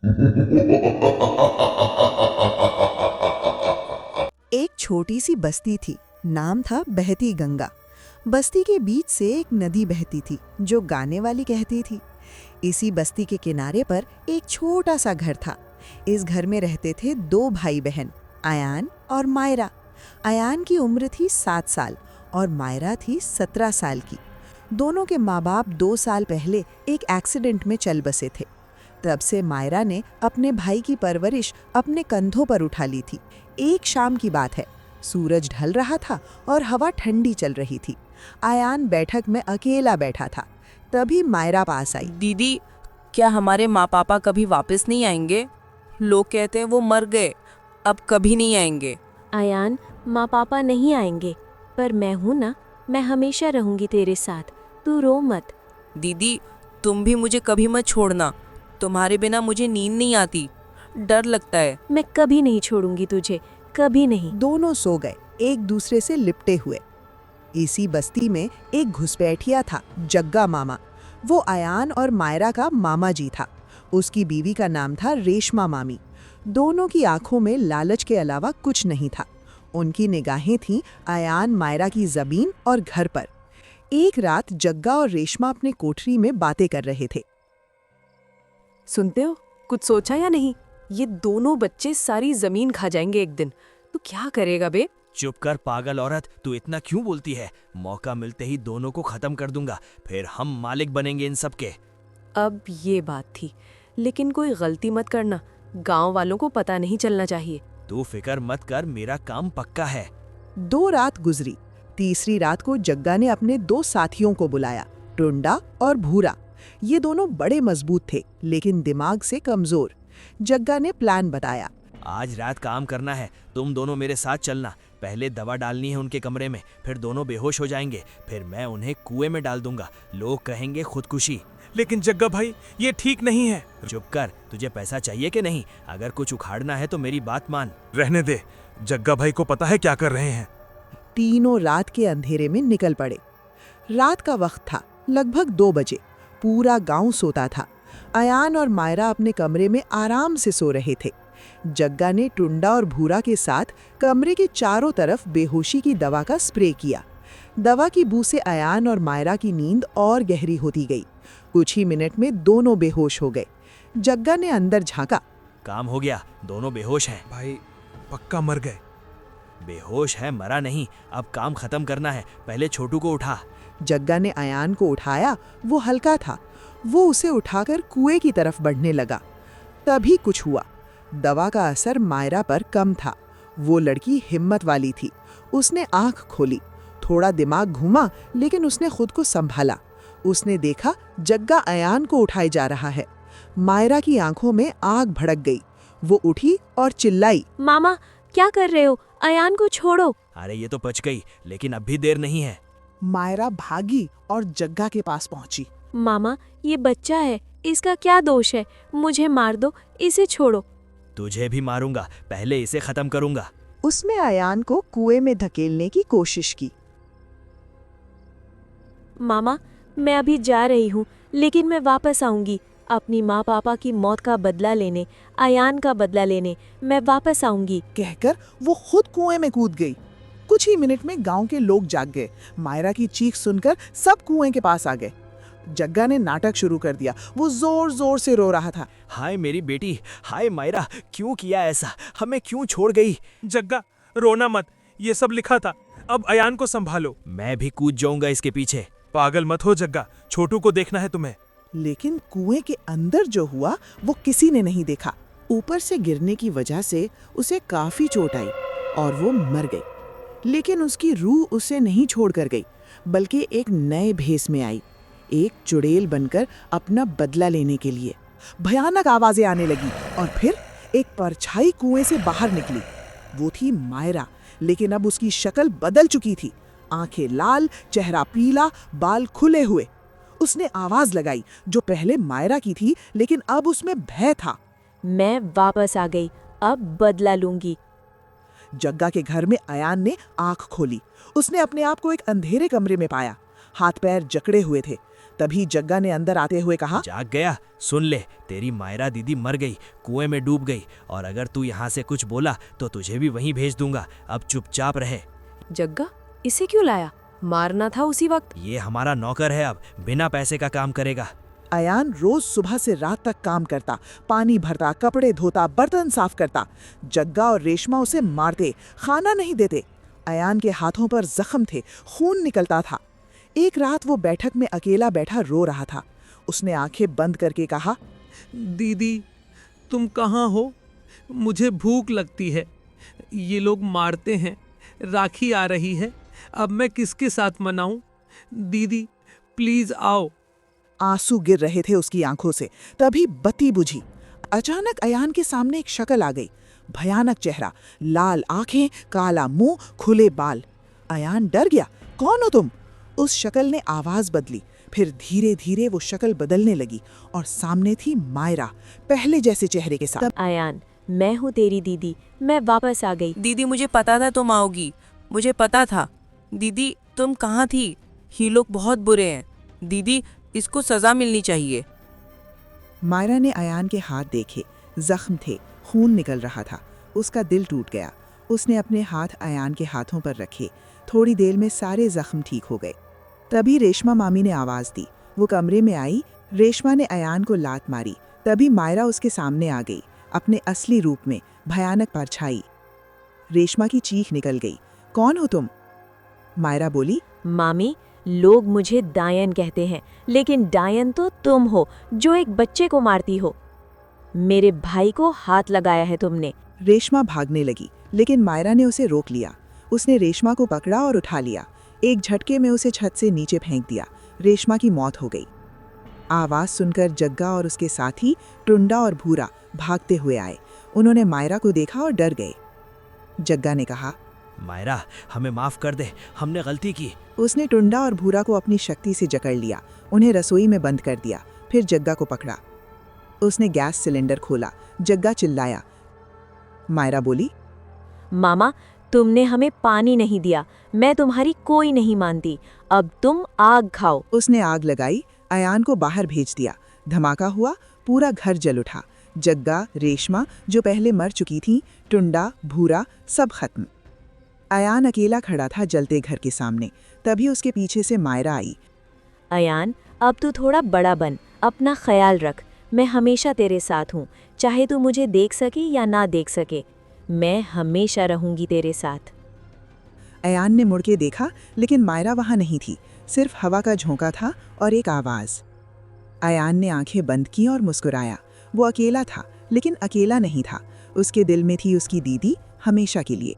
एक छोटी सी बस्ती थी। नाम था बहती गंगा। बस्ती के बीच से एक नदी बहती थी जो गाने वाली कहती थी। इसी बस्ती के किनारे पर एक छोटा सा घर था। इस घर में रहते थे दो भाई बहन, अयान और मायरा। अयान की उम्र थी 7 साल और मायरा थी 17 साल की। दोनों के माँ बाप 2 साल पहले एक एक्सीडेंट में चल बसे थे। तब से मायरा ने अपने भाई की परवरिश अपने कंधों पर उठा ली थी। एक शाम की बात है। सूरज ढल रहा था और हवा ठंडी चल रही थी। अयान बैठक में अकेला बैठा था। तभी मायरा पास आई। दीदी, क्या हमारे माँ पापा कभी वापस नहीं आएंगे? लोग कहते हैं वो मर गए, अब कभी नहीं आएंगे। अयान, माँ पापा नहीं आएंगे, पर मैं हूँ ना, मैं हमेशा रहूंगी तेरे साथ। तू रो मत। दीदी, तुम भी मुझे कभी मत छोड़ना। तुम्हारे बिना मुझे नींद नहीं आती, डर लगता है। मैं कभी नहीं छोड़ूंगी तुझे, कभी नहीं। दोनों सो गए, एक दूसरे से लिपटे हुए। इसी बस्ती में एक घुसपैठिया था, जग्गा मामा। वो अयान और मायरा का मामा जी था। उसकी बीवी का नाम था रेशमा मामी। दोनों की आंखों में लालच के अलावा कुछ नहीं था। उनकी निगाहें थीं अयान मायरा की जमीन और घर पर। एक रात जग्गा और रेशमा अपने कोठरी में बातें कर रहे थे। सुनते हो, कुछ सोचा या नहीं? ये दोनों बच्चे सारी जमीन खा जाएंगे एक दिन। तू क्या करेगा बे? चुप कर पागल औरत, तू इतना क्यों बोलती है? मौका मिलते ही दोनों को खत्म कर दूंगा, फिर हम मालिक बनेंगे इन सब के। अब ये बात थी, लेकिन कोई गलती मत करना। गांव वालों को पता नहीं चलना चाहिए। तू फिक्र मत कर, मेरा काम पक्का है। 2 रात गुजरी। तीसरी रात को जग्गा ने अपने 2 साथियों को बुलाया, टुंडा और भूरा। ये दोनों बड़े मजबूत थे लेकिन दिमाग से कमजोर। जग्गा ने प्लान बताया। आज रात काम करना है, तुम दोनों मेरे साथ चलना। पहले दवा डालनी है उनके कमरे में, फिर दोनों बेहोश हो जाएंगे, फिर मैं उन्हें कुएं में डाल दूंगा। लोग कहेंगे खुदकुशी। लेकिन जग्गा भाई, ये ठीक नहीं है। चुप कर, तुझे पैसा चाहिए कि नहीं? अगर कुछ उखाड़ना है तो मेरी बात मान। रहने दे, जग्गा भाई को पता है क्या कर रहे हैं। तीनों रात के अंधेरे में निकल पड़े। रात का वक्त था, लगभग 2 बजे। पूरा गांव सोता था। अयान और मायरा अपने कमरे में आराम से सो रहे थे। जग्गा ने टुंडा और भूरा के साथ कमरे के चारों तरफ बेहोशी की दवा का स्प्रे किया। दवा की बू से अयान और मायरा की नींद और गहरी होती गई। कुछ ही मिनट में दोनों बेहोश हो गए। जग्गा ने अंदर झांका। काम हो गया, दोनों बेहोश हैं। भाई पक्का मर गए। बेहोश है, मरा नहीं। अब काम खत्म करना है, पहले छोटू को उठा। जग्गा ने अयान को उठाया। वो हल्का था। वो उसे उठाकर कुएं की तरफ बढ़ने लगा। तभी कुछ हुआ। दवा का असर मायरा पर कम था। वो लड़की हिम्मत वाली थी। उसने आंख खोली। थोड़ा दिमाग घूमा लेकिन उसने खुद को संभाला। उसने देखा जग्गा अयान को उठाए जा रहा है। मायरा की आंखों में आग भड़क गई। वो उठी और चिल्लाई, मामा, क्या कर रहे हो? अयान को छोड़ो। अरे ये तो बच गई, लेकिन अब भी देर नहीं है। मायरा भागी और जग्गा के पास पहुंची। मामा, ये बच्चा है, इसका क्या दोष है? मुझे मार दो, इसे छोड़ो। तुझे भी मारूंगा, पहले इसे खत्म करूंगा। उसने अयान को कुएं में धकेलने की कोशिश की। मामा, मैं अभी जा रही हूँ, लेकिन मैं वापस आऊंगी। अपनी माँ पापा की मौत का बदला लेने, अयान का बदला लेने मैं वापस आऊंगी। कहकर वो खुद कुएं में कूद गई। कुछ ही मिनट में गांव के लोग जाग गए। मायरा की चीख सुनकर सब कुएं के पास आ गए। जग्गा ने नाटक शुरू कर दिया। वो जोर जोर से रो रहा था। हाय मेरी बेटी, हाय मायरा, क्यों किया ऐसा? हमें क्यों छोड़ गई? जग्गा, रोना मत, ये सब लिखा था। अब अयान को संभालो। मैं भी कूद जाऊंगा इसके पीछे। पागल मत हो जग्गा, छोटू को देखना है तुम्हें। लेकिन कुएं के अंदर जो हुआ वो किसी ने नहीं देखा। ऊपर से गिरने की वजह से उसे काफी चोट आई और वो मर गई। लेकिन उसकी रूह उसे नहीं छोड़कर गई, बल्कि एक नए भेस में आई, एक चुड़ैल बनकर अपना बदला लेने के लिए। भयानक आवाजें आने लगी और फिर एक परछाई कुएं से बाहर निकली। वो थी मायरा, लेकिन अब उसकी शक्ल बदल चुकी थी। आंखें लाल, चेहरा पीला, बाल खुले हुए। उसने आवाज लगाई जो पहले मायरा की थी, लेकिन अब उसमें भय था। मैं वापस आ गई, अब बदला लूंगी। जग्गा के घर में अयान ने आंख खोली। उसने अपने आप को एक अंधेरे कमरे में पाया। हाथ पैर जकड़े हुए थे। तभी जग्गा ने अंदर आते हुए कहा, जाग गया? सुन ले, तेरी मायरा दीदी मर गई, कुएं में डूब गई, और अगर तू यहाँ से कुछ बोला तो तुझे भी वहीं भेज दूंगा। अब चुपचाप रहे। जग्गा, इसे क्यों लाया? मारना था उसी वक्त। ये हमारा नौकर है, अब बिना पैसे का काम करेगा। अयान रोज सुबह से रात तक काम करता, पानी भरता, कपड़े धोता, बर्तन साफ करता। जग्गा और रेशमा उसे मारते, खाना नहीं देते। अयान के हाथों पर जख्म थे, खून निकलता था। एक रात वो बैठक में अकेला बैठा रो रहा था। उसने आंखें बंद करके कहा, दीदी, तुम कहाँ हो? मुझे भूख लगती है। ये लोग मारते हैं, राखी आ रही है, अब मैं किसके साथ मनाऊं? दीदी, प्लीज आओ। आंसू गिर रहे थे उसकी आंखों से। तभी बत्ती बुझी। अचानक अयान के सामने एक शक्ल आ गई। भयानक चेहरा, लाल आंखें, काला मुंह, खुले बाल। अयान डर गया। कौन हो तुम? उस शक्ल ने आवाज बदली। फिर धीरे धीरे वो शक्ल बदलने लगी और सामने थी मायरा, पहले जैसे चेहरे के साथ। अयान, मैं हूँ तेरी दीदी, मैं वापस आ गई। दीदी, मुझे पता था तुम आओगी, मुझे पता था। दीदी, तुम कहाँ थी? ये लोग बहुत बुरे हैं। दीदी, इसको सजा मिलनी चाहिए। मायरा ने अयान के हाथ देखे, जख्म थे, खून निकल रहा था। उसका दिल टूट गया। उसने अपने हाथ अयान के हाथों पर रखे। थोड़ी देर में सारे जख्म ठीक हो गए। तभी रेशमा मामी ने आवाज दी। वो कमरे में आई। रेशमा ने अयान को लात मारी। तभी मायरा उसके सामने आ गई, अपने असली रूप में, भयानक परछाई। रेशमा की चीख निकल गई। कौन हो तुम? मायरा बोली, मामी, लोग मुझे डायन कहते हैं, लेकिन डायन तो तुम हो जो एक बच्चे को मारती हो। मेरे भाई को हाथ लगाया है तुमने। रेशमा भागने लगी, लेकिन मायरा ने उसे रोक लिया। उसने रेशमा को पकड़ा और उठा लिया। एक झटके में उसे छत से नीचे फेंक दिया। रेशमा की मौत हो गई। आवाज सुनकर जग्गा और उसके साथी टुंडा और भूरा भागते हुए आए। उन्होंने मायरा को देखा और डर गए। जग्गा ने कहा, मायरा, हमें माफ कर दे, हमने गलती की। उसने टुंडा और भूरा को अपनी शक्ति से जकड़ लिया, उन्हें रसोई में बंद कर दिया। फिर जग्गा को पकड़ा। उसने गैस सिलेंडर खोला। जग्गा चिल्लाया। मायरा बोली, मामा, तुमने हमें पानी नहीं दिया, मैं तुम्हारी कोई नहीं मानती। अब तुम आग खाओ। उसने आग लगाई, अयान को बाहर भेज दिया। धमाका हुआ, पूरा घर जल उठा। जग्गा, रेशमा जो पहले मर चुकी थी, टुंडा, भूरा, सब खत्म। अयान अकेला खड़ा था जलते घर के सामने। तभी उसके पीछे से मायरा आई। अयान, अब तू थोड़ा बड़ा बन, अपना ख्याल रख। मैं हमेशा तेरे साथ हूँ, चाहे तू मुझे देख सके या ना देख सके, मैं हमेशा रहूंगी तेरे साथ। अयान ने मुड़ के देखा, लेकिन मायरा वहां नहीं थी। सिर्फ हवा का झोंका था और एक आवाज। अयान ने आंखें बंद की और मुस्कुराया। वो अकेला था, लेकिन अकेला नहीं था। उसके दिल में थी उसकी दीदी, हमेशा के लिए।